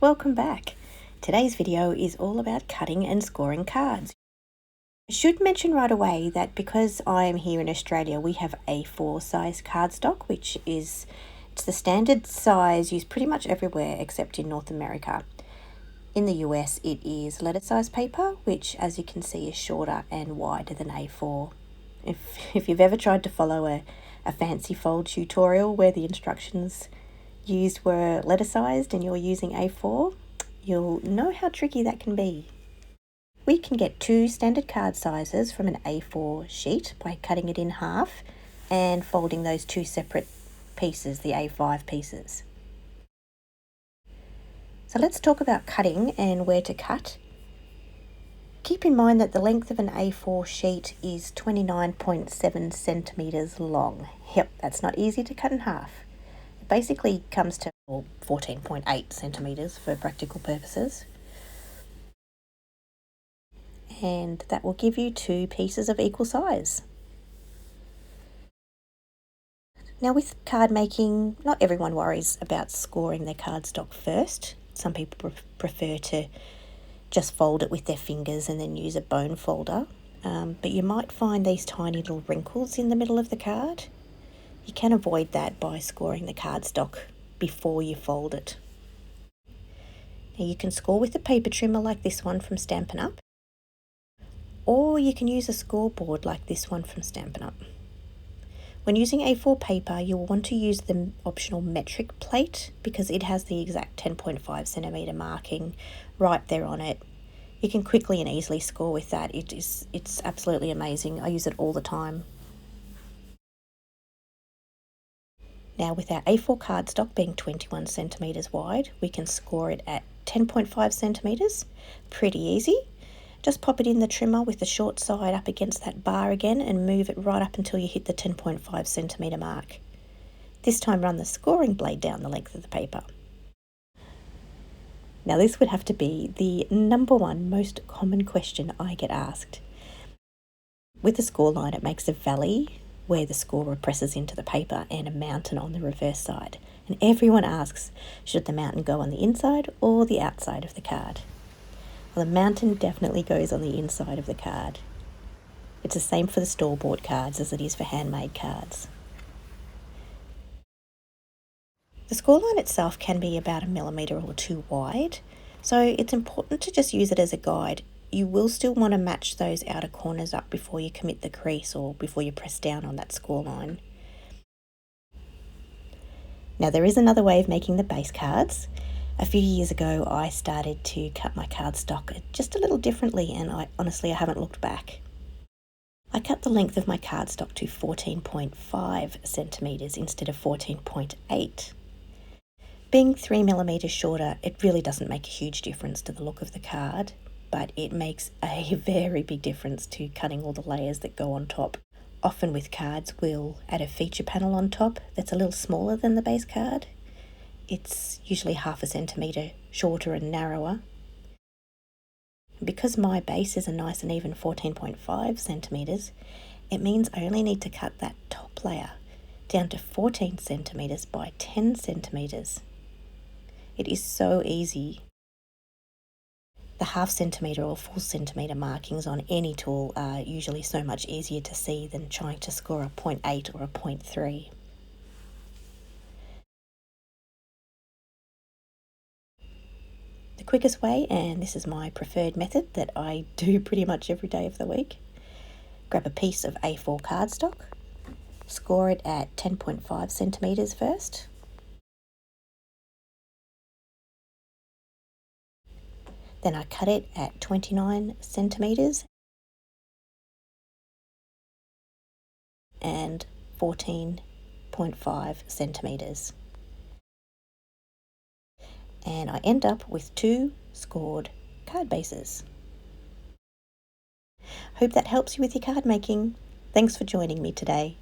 welcome back. Today's video is all about cutting and scoring cards. I should mention right away that because I'm here in Australia, we have A4 size cardstock, which is it's the standard size used pretty much everywhere except in North America. In the US, it is letter size paper, which as you can see is shorter and wider than A4. If you've ever tried to follow a fancy fold tutorial where the instructions used were letter sized and you're using A4, you'll know how tricky that can be. We can get two standard card sizes from an A4 sheet by cutting it in half and folding those two separate pieces, the A5 pieces. So let's talk about cutting and where to cut. Keep in mind that the length of an A4 sheet is 29.7 centimetres long. Yep, that's not easy to cut in half. It basically comes to 14.8 centimetres for practical purposes. And that will give you two pieces of equal size. Now with card making, not everyone worries about scoring their cardstock first. Some people prefer to just fold it with their fingers and then use a bone folder. But you might find these tiny little wrinkles in the middle of the card. You can avoid that by scoring the cardstock before you fold it. Now you can score with a paper trimmer like this one from Stampin' Up, or you can use a scoreboard like this one from Stampin' Up. When using A4 paper, you'll want to use the optional metric plate because it has the exact 10.5 centimetre marking right there on it. You can quickly and easily score with that. It's absolutely amazing. I use it all the time. Now with our A4 cardstock being 21 centimetres wide, we can score it at 10.5 centimetres. Pretty easy. Just pop it in the trimmer with the short side up against that bar again and move it right up until you hit the 10.5 centimetre mark. This time run the scoring blade down the length of the paper. Now this would have to be the number one most common question I get asked. With the score line, it makes a valley where the scorer presses into the paper and a mountain on the reverse side. And everyone asks, should the mountain go on the inside or the outside of the card? Well, the mountain definitely goes on the inside of the card. It's the same for the store-bought cards as it is for handmade cards. The score line itself can be about 1 millimetre or 2 wide, so it's important to just use it as a guide. You will still want to match those outer corners up before you commit the crease or before you press down on that score line. Now there is another way of making the base cards. A few years ago I started to cut my cardstock just a little differently and I haven't looked back. I cut the length of my cardstock to 14.5 centimetres instead of 14.8. Being 3 millimetres shorter, it really doesn't make a huge difference to the look of the card, but it makes a very big difference to cutting all the layers that go on top. Often with cards, we'll add a feature panel on top that's a little smaller than the base card. It's usually 0.5 centimetre shorter and narrower. Because my base is a nice and even 14.5 centimetres, it means I only need to cut that top layer down to 14 centimetres by 10 centimetres. It is so easy. The 0.5 centimetre or full centimetre markings on any tool are usually so much easier to see than trying to score a 0.8 or a 0.3. The quickest way, and this is my preferred method that I do pretty much every day of the week, grab a piece of A4 cardstock, score it at 10.5 centimetres first. Then I cut it at 29 centimetres and 14.5 centimetres. And I end up with two scored card bases. Hope that helps you with your card making. Thanks for joining me today.